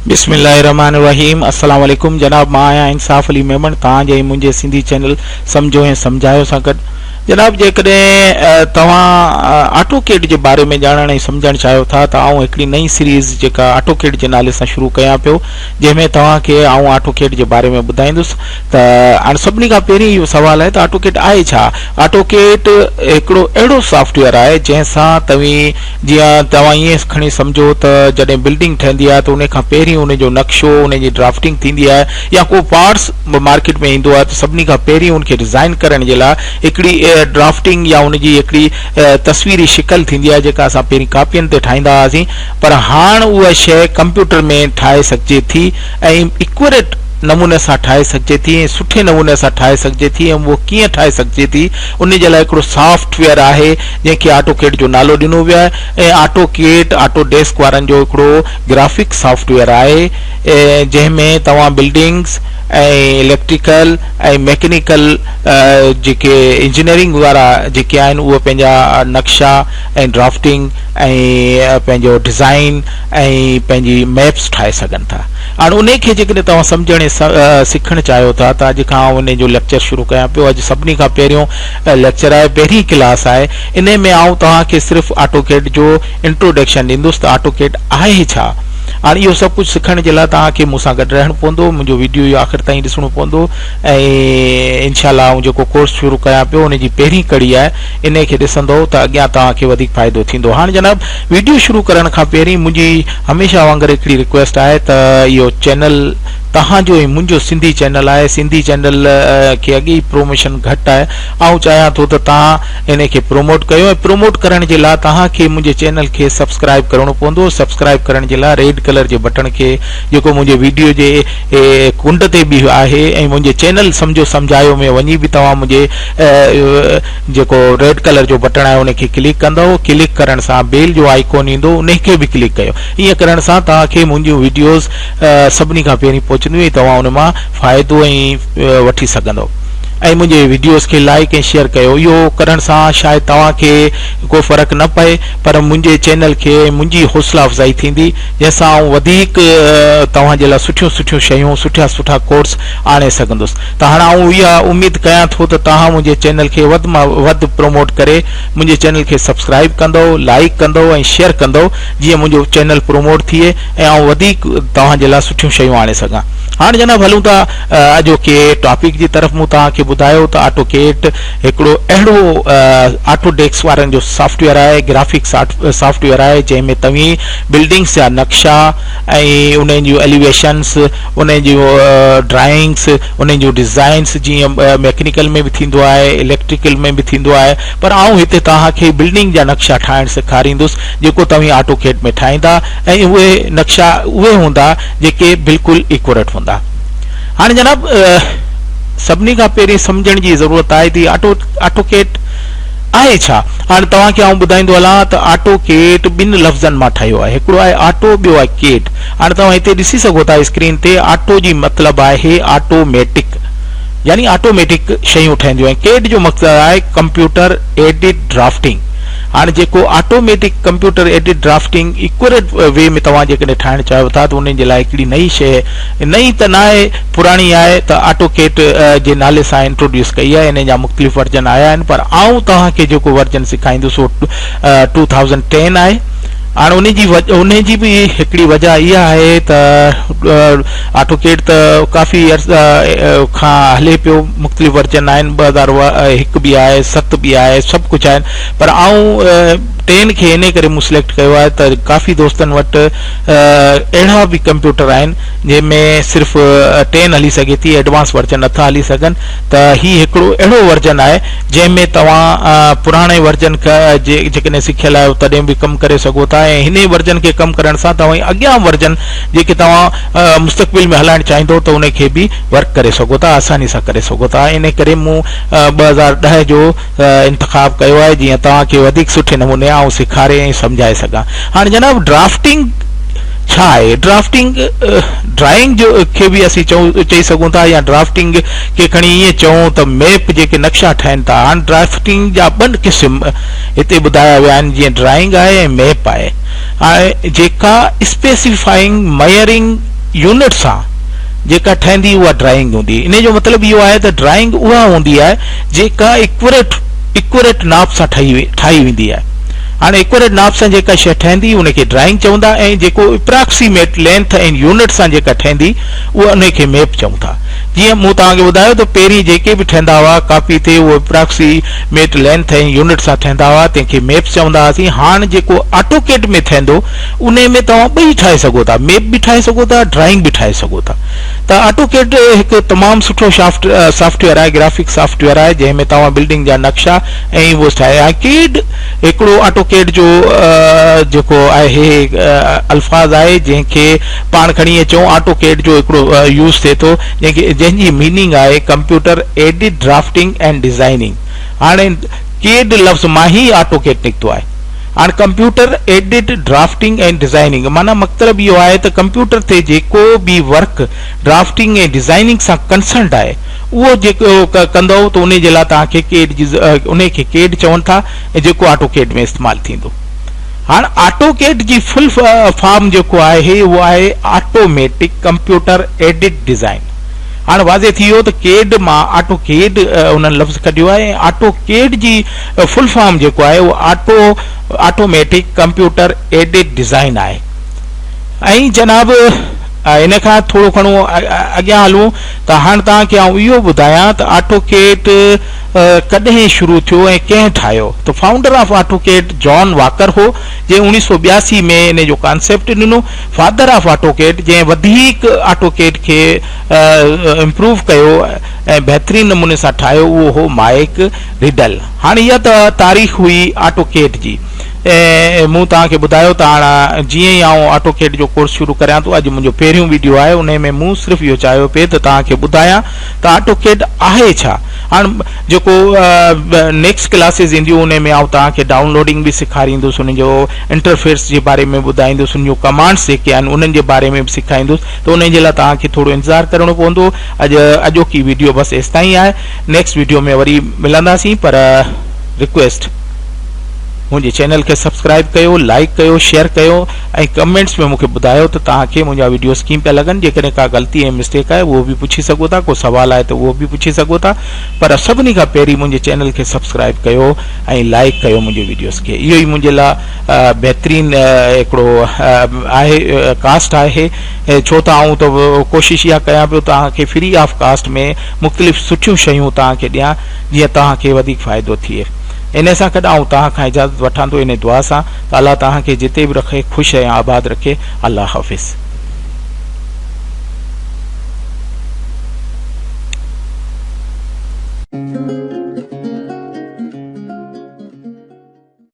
बिस्मिल्लाहिर्रहमानिर्रहीम। अस्सलाम वालेकुम जनाब, मां आहियां इंसाफ अली मेमन, तव्हांजे मुंहिंजे सिंधी चैनल समझो ऐं सम्झायो सां गॾु। जनाब, जेकॾहिं तव्हां ऑटोकेड जे बारे में ॼाणण ऐं सम्झणु चाहियो था त आउं हिकिड़ी नई सीरीज़ जेका ऑटोकेड जे नाले सां शुरू कयां पियो, जंहिंमें तव्हांखे आउं ऑटोकेड जे बारे में ॿुधाईंदुसि। त हाणे सभिनी खां पहिरीं इहो सुवालु आहे त ऑटोकेड आहे छा? ऑटोकेड हिकिड़ो अहिड़ो सॉफ्टवेयर आहे जंहिंसां तव्हां ईअं खणी सम्झो त जॾहिं बिल्डिंग ठहंदी आहे त उन खां पहिरीं उन जो नक्शो, उन जी ड्राफ्टिंग थींदी आहे, या को पार्ट्स मार्केट में ईंदो आहे त सभिनी खां पहिरीं उनखे डिज़ाइन करण जे लाइ हिकिड़ी ड्राफ्टिंग या उनजी हिकिड़ी तस्वीरी शिकल थींदी आहे जेका असां पहिरीं कापियुनि ते ठाहींदा हुआसीं। पर हाणे उहा शइ कंप्यूटर में ठाहे सघिजे थी ऐं एक्यूरेट नमूने सां ठाहे सघिजे थी ऐं सुठे नमूने सां ठाहे सघिजे थी। ऐं उहो कीअं ठाहे सघिजे थी, उन जे लाइ हिकिड़ो सॉफ्टवेयर आहे जंहिंखे ऑटोकेड जो नालो ॾिनो वियो आहे। ऐं ऑटोकेड ऑटोडेस्क वारनि जो हिकिड़ो ग्राफिक सॉफ्टवेयर आहे जंहिंमें तव्हां बिल्डिंग्स ऐं इलेक्ट्रिकल ऐं मैकेनिकल जेके इंजीनियरिंग वारा जेके आहिनि उहे पंहिंजा नक्शा ऐं ड्राफ्टिंग ऐं पंहिंजो डिज़ाइन ऐं पंहिंजी मैप्स ठाहे सघनि था। हाणे उन खे जेकॾहिं तव्हां सम्झण ऐं सिखणु चाहियो था त अॼु खां उन जो लेक्चर शुरू कयां पियो। अॼु सभिनी खां पहिरियों लेक्चर आहे, पहिरीं क्लास आहे। इन में आउं तव्हांखे सिर्फ़ु ऑटोकेड जो इंट्रोडक्शन ॾींदुसि त ऑटोकेड आहे छा। हाणे इहो सभु कुझु सिखण जे लाइ तव्हांखे मूंसां गॾु रहणो पवंदो, मुंहिंजो वीडियो इहो आख़िर ताईं ॾिसणो पवंदो ऐं इनशाअल्लाह आउं जेको कोर्स शुरू कयां पियो उन जी पहिरीं कड़ी आहे, इन खे ॾिसंदो त अॻियां तव्हांखे वधीक फ़ाइदो थींदो। हाणे जनाब, वीडियो शुरू करण खां पहिरीं मुंहिंजी हमेशह वांगुरु हिकिड़ी रिक्वेस्ट आहे त इहो चैनल तव्हांजो ऐं मुंहिंजो सिंधी चैनल आहे। सिंधी चैनल खे अॻे ई प्रोमोशन घटि आहे। आउं चाहियां थो त तव्हां इन खे प्रोमोट कयो ऐं प्रोमोट करण जे लाइ तव्हांखे मुंहिंजे चैनल खे सब्सक्राइब करणो पवंदो। सब्सक्राइब करण जे लाइ रेड कलर जे बटन खे जेको मुंहिंजे वीडियो जे कुंड ते बि आहे ऐं मुंहिंजे चैनल समझो सम्झायो में वञी बि तव्हां मुंहिंजे जेको रेड कलर जो बटन आहे उन खे क्लिक कंदव। क्लिक करण सां बेल जो आइकॉन ईंदो, उन खे बि क्लिक कयो। ईअं करण सां तव्हांखे मुंहिंजियूं वीडियोज़ सभिनी खां पहिरीं पहुचंदियूं ऐं तव्हां उन मां फ़ाइदो ऐं वठी सघंदो। ऐं मुंहिंजे वीडियोज़ खे लाइक ऐं शेयर कयो। इहो करण सां शायदि तव्हांखे को फ़र्क़ु न पए, पर मुंहिंजे चैनल खे मुंहिंजी हौसला अफ़ज़ाई थींदी, जंहिंसां आउं वधीक तव्हांजे लाइ सुठियूं सुठियूं शयूं, सुठा सुठा कोर्स आणे सघंदुसि। त हाणे आउं इहा उमेदु कयां थो त तव्हां मुंहिंजे चैनल खे वधि मां वधि प्रोमोट करे मुंहिंजे चैनल खे सब्सक्राइब कंदो, लाइक कंदो ऐं शेयर कंदो, जीअं मुंहिंजो चैनल प्रोमोट थिए ऐं आउं वधीक तव्हांजे लाइ सुठियूं शयूं आणे सघां। हाणे जनाब, हलूं था अॼोके टॉपिक जी तरफ़। मूं तव्हांखे ॿुधायो त ऑटोकेड हिकिड़ो अहिड़ो ऑटोडेस्क वारनि जो सॉफ्टवेयर आहे, ग्राफिक सॉफ्टवेयर आहे जंहिंमें तव्हीं बिल्डिंग्स जा नक्शा ऐं उन जूं एलिवेशन्स, उन जूं ड्राइंग्स, उन जूं डिज़ाइन्स जीअं मैकेनिकल में बि थींदो आहे, इलेक्ट्रिकल में बि थींदो आहे। पर आउं हिते तव्हांखे बिल्डिंग जा नक्शा ठाहिणु सेखारींदुसि जेको तव्हीं ऑटोकेड में ठाहींदा ऐं उहे नक्शा उहे हूंदा जेके बिल्कुलु एक्यूरेट हूंदा। हाणे जनाब, सभिनी खां पहिरीं सम्झण जी ज़रूरत आहे त ऑटोकेड आहे छा। हाणे तव्हांखे आउं ॿुधाईंदो हलां त ऑटोकेड ॿिनि लफ़्ज़नि मां ठहियो आहे। हिकिड़ो आहे ऑटो, ॿियो आहे केड। हाणे तव्हां हिते ॾिसी सघो था स्क्रीन ते, ऑटो जी मतिलबु आहे ऑटोमेटिक, यानी ऑटोमेटिक शयूं ठहंदियूं आहिनि। केड जो मक़सदु आहे कंप्यूटर एडिड ड्राफ्टिंग। हाणे जेको automatic computer aided drafting accurate way में तव्हां जेकॾहिं ठाहिणु चाहियो था त उन जे लाइ हिकिड़ी नई शइ, नई त न आहे, पुराणी आहे, त ऑटोकेड जे नाले सां इंट्रोड्यूस कई आहे। इन जा मुख़्तलिफ़ वर्जन आया आहिनि, पर आउं तव्हांखे जेको वर्जन सेखारींदुसि उहो 2010 आहे। हाणे उन जी बि हिकिड़ी वजह इहा आहे त ऑटोकेड त काफ़ी खां हले पियो, मुख़्तलिफ़ वर्जन आहिनि, 2001 बि आहे, 7 बि आहे, सभु कुझु आहिनि। पर आउं 10 खे इन करे मूं सिलेक्ट कयो आहे त काफ़ी दोस्तनि वटि अहिड़ा बि कंप्यूटर आहिनि जंहिंमें सिर्फ़ु 10 हली सघे थी, एडवांस वर्जन नथा हली सघनि। त हीउ हिकिड़ो अहिड़ो वर्जन आहे जंहिंमें तव्हां पुराणे वर्जन जेकॾहिं सिखियल आहियो तॾहिं बि कमु करे सघो था ऐं हिन वर्जन खे कमु करण सां तव्हां अॻियां वर्जन जेके तव्हां मुस्तक़बिल में हलाइणु चाहींदो त उन खे बि वर्क करे सघो था, आसानी सां करे सघो था। इन करे मूं 2010 जो इंतख़ाब कयो आहे जीअं तव्हांखे वधीक सुठे नमूने आउं सेखारे ऐं सम्झाए सघां। हाणे जनाब, ड्राफ्टिंग छा आहे? ड्राफ्टिंग ड्राइंग जो खे बि असीं चई सघूं था, या ड्राफ्टिंग खे खणी ईअं चऊं त मैप जेके नक्शा ठहनि था। हाणे ड्राफ्टिंग जा 2 क़िस्म हिते ॿुधाया विया आहिनि, जीअं ड्राइंग आहे ऐं मैप आहे। जेका स्पेसिफाइंग, मयरिंग यूनिट सां जेका ठहंदी उहा ड्राइंग हूंदी। इन जो मतिलबु इहो आहे त ड्राइंग उहा हूंदी आहे जेका इक्यूरेट नाप सां ठाही वेंदी आहे। हाणे इक्यूरेट नाप सां जेका शइ ठहंदी उनखे ड्राइंग चवंदा, ऐं जेको अप्रॉक्सीमेट लेंथ ऐं यूनिट सां जेका ठहंदी उहा उनखे मैप चऊं था। जीअं मूं तव्हांखे ॿुधायो त पहिरीं जेके बि ठहंदा हुआ कापी ते उहे अप्रॉक्सीमेट लेंथ ऐं यूनिट सां ठहंदा हुआ, तंहिंखे मैप चवंदा हुआसीं। हाणे जेको ऑटोकेड में ठहंदो उन में तव्हां ॿई ठाहे सघो था, मैप बि ठाहे सघो था, ड्राइंग बि ठाहे सघो था। त ऑटोकेड हिकु तमामु सुठो सॉफ्टवेयर आहे, ग्राफिक सॉफ्टवेयर आहे, जंहिंमें तव्हां बिल्डिंग जा नक्शा ऐं उहो ठाहे। केड हिकिड़ो ऑटोकेड जो जेको आहे अल्फाज़ आहे जंहिंखे पाण खणी अचूं, ऑटोकेड जो हिकिड़ो यूज़ थिए थो जंहिंजी मीनिंग आहे computer edit drafting and designing. हाणे केड लफ़्ज़ मां ई ऑटोकेड निकितो आहे। हाणे computer edit drafting and designing माना मतिलबु इहो आहे त कंप्यूटर ते जेको बि वर्क ड्राफ्टिंग ऐं डिज़ाइनिंग सां कंसर्न्ड आहे उहो जेको कंदो त उन जे लाइ तव्हांखे उनखे केड चवनि था, ऐं जेको ऑटोकेड में इस्तेमालु थींदो। हाणे ऑटोकेड जी फुल फॉर्म जेको आहे उहो आहे ऑटोमेटिक कंप्यूटर एडिट डिज़ाइन। हाणे वाज़े थी वियो त केड मां ऑटोकेड उन्हनि लफ़्ज़ कढियो आहे, ऐं ऑटोकेड जी फुल फॉर्म जेको आहे उहो ऑटोमेटिक कंप्यूटर एडिट डिज़ाइन आहे। ऐं जनाब इन खां थोरो घणो अॻियां हलूं त हाणे तव्हांखे आउं इहो ॿुधायां त ऑटोकेड कॾहिं शुरू थियो ऐं कंहिं ठाहियो। त founder of AutoCAD John walker हो, जंहिं 1982 में इन जो कॉन्सेप्ट ॾिनो। फादर ऑफ ऑटोकेड जंहिं वधीक ऑटोकेड खे इम्प्रूव कयो ऐं बहितरीन नमूने सां ठाहियो उहो हो माइक रिडल। हाणे इहा त तारीख़ हुई ऑटोकेड जी, ऐं मूं तव्हांखे ॿुधायो त हाणे जीअं ई आउं ऑटोकेड जो कोर्स शुरू करियां थो, अॼु मुंहिंजो पहिरियों वीडियो आहे, उन में मूं सिर्फ़ु इहो चाहियो पिए त तव्हांखे ॿुधायां त ऑटोकेड आहे छा। हाणे जेको नेक्स्ट क्लासिस ईंदियूं उन में आउं तव्हांखे डाउनलोडिंग बि सेखारींदुसि, उन जो इंटरफेस जे बारे में ॿुधाईंदुसि, उन जो कमांड्स जेके आहिनि उन्हनि जे बारे में बि सेखारींदुसि। त उन जे लाइ तव्हांखे थोरो इंतज़ारु करिणो पवंदो। अॼोकी वीडियो बसि एसि ताईं आहे, नेक्स्ट वीडियो में वरी मिलंदासीं। पर रिक्वेस्ट मुझे चैनल के सब्सक्राइब कयो, लाइक कयो, शेयर कयो, ऐं कमेंट्स में मूंखे ॿुधायो त तव्हांखे मुंहिंजा वीडियोस कीअं पिया लॻनि। जेकॾहिं का ग़लती ऐं मिस्टेक आहे उहो बि पुछी सघो था, को सवाल आहे त उहो बि पुछी सघो था। पर सभिनी खां पहिरीं मुंहिंजे चैनल खे सब्सक्राइब कयो ऐं लाइक कयो मुंहिंजे वीडियोस खे। इहो ई मुंहिंजे लाइ बहितरीन हिकिड़ो आहे कास्ट आहे, छो त आउं त कोशिशि इहा कयां पियो तव्हांखे फ्री ऑफ कास्ट में मुख़्तलिफ़ सुठियूं शयूं तव्हांखे ॾियां जीअं तव्हांखे वधीक फ़ाइदो थिए। इन सां गॾु आउं तव्हां खां इजाज़त वठां थो इन दुआ सां त अल्लाह तव्हांखे जिते बि रखे ख़ुशि ऐं आबाद रखे। अल्लाह हाफ़िज़।